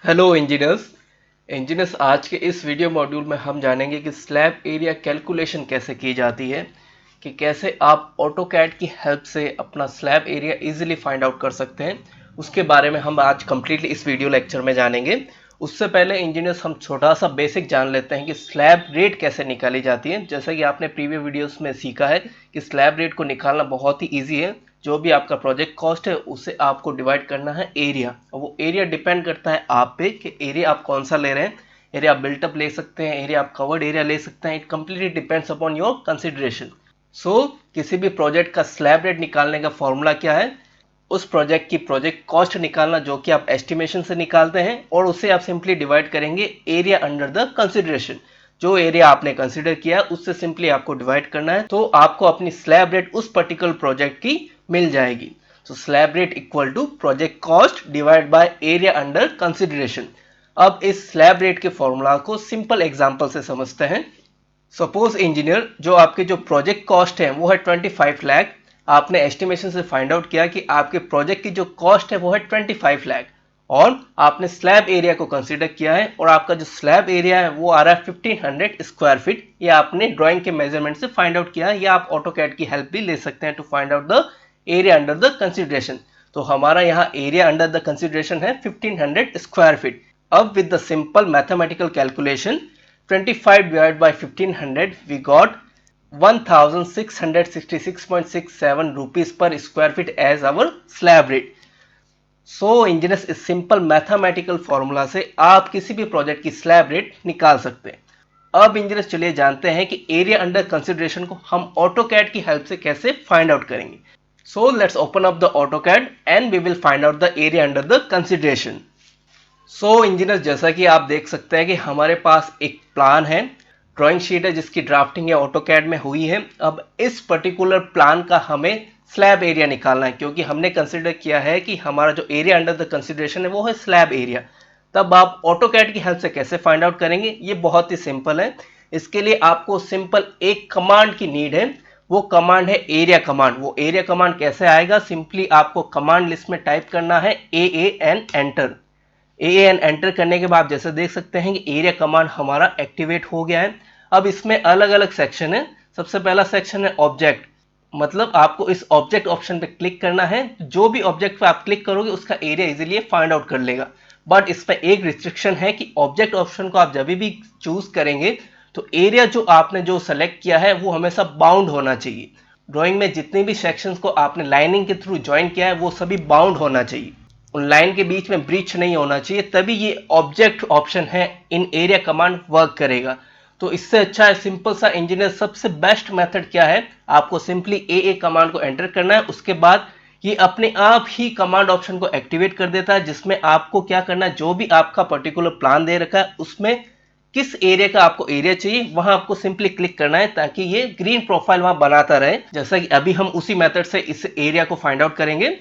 Hello engineers आज के इस वीडियो मॉड्यूल में हम जानेंगे कि स्लैब एरिया कैलकुलेशन कैसे की जाती है, कि कैसे आप ऑटोकैड की हेल्प से अपना slab area easily find out कर सकते हैं। उसके बारे में हम आज कंप्लीटली इस वीडियो लेक्चर में जानेंगे। उससे पहले इंजीनियर्स हम छोटा सा बेसिक जान लेते हैं कि स्लैब रेट कैसे निकाली जाती है। जैसा कि आपने प्रीवियस वीडियोस में सीखा है कि स्लैब रेट को निकालना बहुत ही ईजी है। जो भी आपका प्रोजेक्ट कॉस्ट है उसे आपको डिवाइड करना है एरिया, और वो एरिया डिपेंड करता है आप पे कि एरिया आप कौन सा ले रहे हैं। एरिया आप बिल्टअप ले सकते हैं, एरिया आप कवर्ड एरिया ले सकते हैं। It completely depends upon your consideration. So किसी भी प्रोजेक्ट का स्लैब रेट निकालने का फॉर्मूला क्या है? उस प्रोजेक्ट की प्रोजेक्ट कॉस्ट निकालना, जो कि आप एस्टिमेशन से निकालते हैं, और उसे आप सिंपली डिवाइड करेंगे एरिया अंडर द कंसिडरेशन। जो एरिया आपने कंसिडर किया उससे सिंपली आपको डिवाइड करना है, तो आपको अपनी स्लैब रेट उस पर्टिकुलर प्रोजेक्ट की मिल जाएगी। तो slab rate equal to project cost divide by area under consideration. अब इस स्लैब रेट के फॉर्मूला को सिंपल एग्जांपल से समझते हैं। सपोज इंजीनियर, जो आपके जो प्रोजेक्ट कॉस्ट है वो है 25 लाख। आपने एस्टिमेशन से फाइंड आउट किया कि आपके प्रोजेक्ट की जो कॉस्ट है वो है 25 लाख, और आपने स्लैब एरिया को कंसीडर किया है, और आपका जो स्लैब एरिया है वो आ रहा है 1500 स्क्वायर फीट। ये आपने ड्राइंग के मेजरमेंट से फाइंड आउट किया है, या आप ऑटोकैड की हेल्प भी ले सकते हैं to find out the area under the consideration. तो हमारा यहाँ एरिया अंडर द कंसिडरेशन है 1500 स्क्वायर फीट। अब with the simple mathematical calculation, 25 divided by 1500, we got 1666.67 rupees per square feet as our slab rate. So engineers, इस simple mathematical formula से आप किसी भी प्रोजेक्ट की स्लैब रेट निकाल सकते हैं। अब इंजीनियर्स चलिए जानते हैं कि एरिया अंडर कंसिडरेशन को हम ऑटोकैड की हेल्प से कैसे फाइंड आउट करेंगे। So let's open up the AutoCAD and we will find out the area under the consideration. So engineer, जैसा कि आप देख सकते हैं कि हमारे पास एक प्लान है, ड्राइंग शीट है जिसकी ड्राफ्टिंग है ऑटोकैड में हुई है। अब इस पर्टिकुलर प्लान का हमें स्लैब एरिया निकालना है, क्योंकि हमने कंसिडर किया है कि हमारा जो एरिया अंडर द कंसिडरेशन है वो है स्लैब एरिया। तब आप ऑटोकैड की हेल्प से कैसे फाइंड आउट करेंगे? ये बहुत ही सिंपल है। इसके लिए आपको सिंपल एक कमांड की नीड है। वो कमांड है एरिया कमांड। वो एरिया कमांड कैसे आएगा? सिंपली आपको कमांड लिस्ट में टाइप करना है AAN एंटर। एएन एंटर करने के बाद जैसे देख सकते हैं कि एरिया कमांड हमारा एक्टिवेट हो गया है। अब इसमें अलग अलग सेक्शन है। सबसे पहला सेक्शन है ऑब्जेक्ट, मतलब आपको इस ऑब्जेक्ट ऑप्शन पे क्लिक करना है। जो भी ऑब्जेक्ट पे आप क्लिक करोगे उसका एरिया इजीली फाइंड आउट कर लेगा। बट इसमें एक रिस्ट्रिक्शन है कि ऑब्जेक्ट ऑप्शन को आप जब भी चूज करेंगे तो एरिया जो आपने जो सेलेक्ट किया है वो हमेशा बाउंड होना चाहिए। ड्राइंग में जितने भी सेक्शंस को आपने लाइनिंग के थ्रू ज्वाइन किया है वो सभी बाउंड होना चाहिए। उन लाइन के बीच में ब्रीच नहीं होना चाहिए, तभी ये ऑब्जेक्ट ऑप्शन है इन एरिया कमांड वर्क करेगा। तो इससे अच्छा है सिंपल सा इंजीनियर, सबसे बेस्ट मेथड क्या है? आपको सिंपली ए कमांड को एंटर करना है। उसके बाद ये अपने आप ही कमांड ऑप्शन को एक्टिवेट कर देता है, जिसमें आपको क्या करना है, जो भी आपका पर्टिकुलर प्लान दे रखा है उसमें किस एरिया का आपको एरिया चाहिए वहां आपको सिंपली क्लिक करना है, ताकि ये ग्रीन प्रोफाइल वहां बनाता रहे। जैसा कि अभी हम उसी मेथड से इस एरिया को फाइंड आउट करेंगे।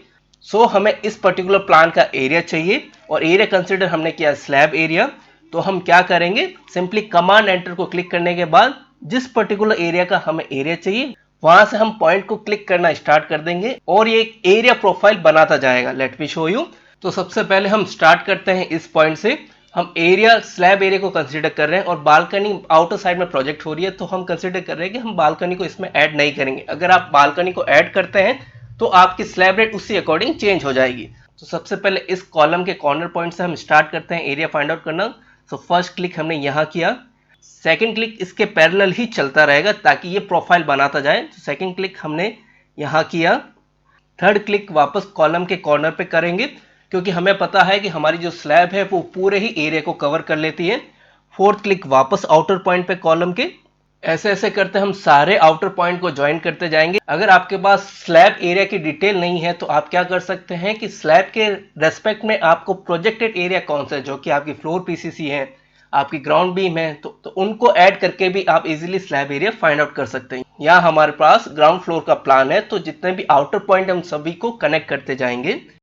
हमें इस पर्टिकुलर प्लान का एरिया चाहिए, और एरिया कंसिडर हमने किया स्लैब एरिया। तो हम क्या करेंगे, सिंपली कमांड एंटर को क्लिक करने के बाद जिस पर्टिकुलर एरिया का हमें एरिया चाहिए वहां से हम पॉइंट को क्लिक करना स्टार्ट कर देंगे, और ये एक एरिया प्रोफाइल बनाता जाएगा। Let me show you. तो सबसे पहले हम स्टार्ट करते हैं इस पॉइंट से। हम एरिया स्लैब एरिया को कंसीडर कर रहे हैं, और बालकनी आउटर साइड में प्रोजेक्ट हो रही है, तो हम कंसीडर कर रहे हैं कि हम बालकनी को इसमें ऐड नहीं करेंगे। अगर आप बालकनी को ऐड करते हैं तो आपकी स्लैब रेट उसी अकॉर्डिंग चेंज हो जाएगी। तो सबसे पहले इस कॉलम के कॉर्नर पॉइंट से हम स्टार्ट करते हैं एरिया फाइंड आउट करना। सो फर्स्ट क्लिक हमने यहाँ किया, सेकंड क्लिक इसके पैरेलल ही चलता रहेगा ताकि ये प्रोफाइल बनाता जाए। तो सेकंड क्लिक हमने यहाँ किया, थर्ड क्लिक वापस कॉलम के कॉर्नर पे करेंगे, क्योंकि हमें पता है कि हमारी जो स्लैब है वो पूरे ही एरिया को कवर कर लेती है। फोर्थ क्लिक वापस आउटर पॉइंट पे कॉलम के। ऐसे ऐसे करते हम सारे आउटर पॉइंट को ज्वाइन करते जाएंगे। अगर आपके पास स्लैब एरिया की डिटेल नहीं है तो आप क्या कर सकते हैं कि स्लैब के रेस्पेक्ट में आपको प्रोजेक्टेड एरिया कौन सा है, जो कि आपकी फ्लोर पीसीसी है, आपकी ग्राउंड बीम है, तो उनको ऐड करके भी आप easily slab area find out कर सकते हैं। यहाँ हमारे पास ग्राउंड फ्लोर का प्लान है, तो जितने भी आउटर पॉइंट हम सभी को कनेक्ट करते जाएंगे।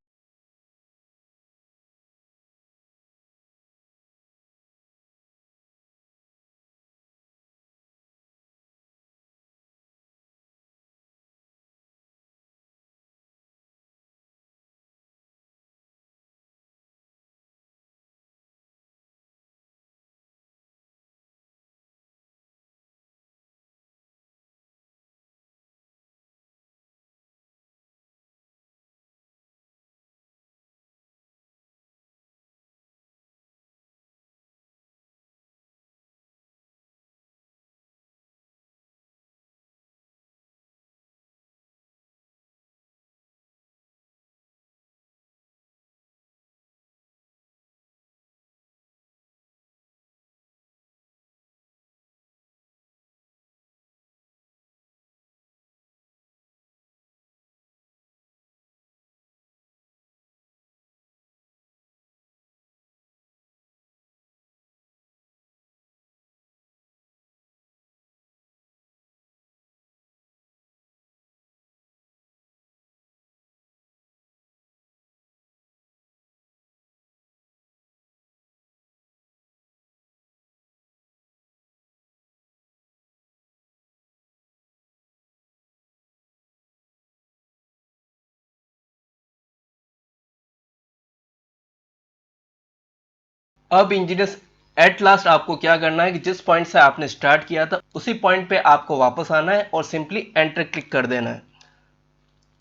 अब इंजीनियर्स एट लास्ट आपको क्या करना है कि जिस पॉइंट से आपने स्टार्ट किया था उसी पॉइंट पे आपको वापस आना है और सिंपली एंटर क्लिक कर देना है।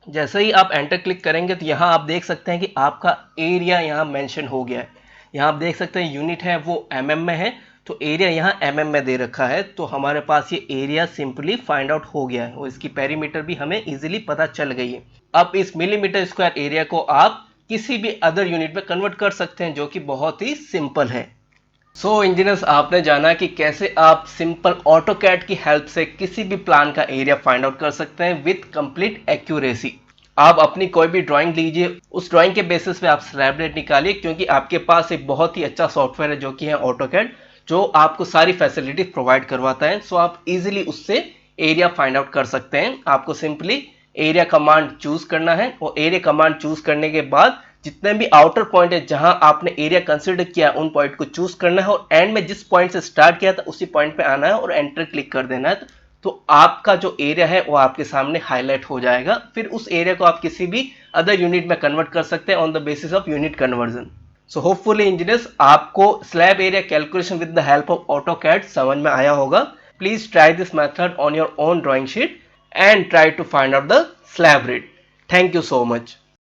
जैसे ही आप एंटर क्लिक करेंगे तो यहाँ आप देख सकते हैं कि आपका एरिया यहाँ मेंशन हो गया है। यहाँ आप देख सकते हैं यूनिट है वो mm में है, तो एरिया यहाँ mm में दे रखा है, तो हमारे पास ये एरिया सिंपली फाइंड आउट हो गया है और इसकी पेरीमीटर भी हमें इजीली पता चल गई है। अब इस मिलीमीटर स्क्वायर एरिया को आप किसी भी अदर यूनिट में कन्वर्ट कर सकते हैं, जो कि बहुत ही सिंपल है। सो इंजीनियर्स, आपने जाना कि कैसे आप सिंपल ऑटोकैड की हेल्प से किसी भी प्लान का एरिया फाइंड आउट कर सकते हैं विथ कंप्लीट एक्यूरेसी। आप अपनी कोई भी ड्राइंग लीजिए, उस ड्राइंग के बेसिस पे आप स्लैब रेट निकालिए, क्योंकि आपके पास एक बहुत ही अच्छा सॉफ्टवेयर है जो कि है ऑटोकैड, जो आपको सारी फैसिलिटी प्रोवाइड करवाता है। सो आप इजीली उससे एरिया फाइंड आउट कर सकते हैं। आपको सिंपली एरिया कमांड चूज करना है और एरिया कमांड चूज करने के बाद जितने भी आउटर पॉइंट है जहां आपने एरिया कंसीडर किया उन पॉइंट को चूज करना है और एंड में जिस पॉइंट से स्टार्ट किया था उसी पॉइंट पे आना है और एंटर क्लिक कर देना है। तो आपका जो एरिया है वो आपके सामने हाईलाइट हो जाएगा। फिर उस एरिया को आप किसी भी अदर यूनिट में कन्वर्ट कर सकते हैं on the basis of unit conversion. So hopefully engineers, आपको slab area calculation with the help of AutoCAD समझ में आया होगा। Please try this method on your own drawing sheet and try to find out the slab rate. Thank you so much.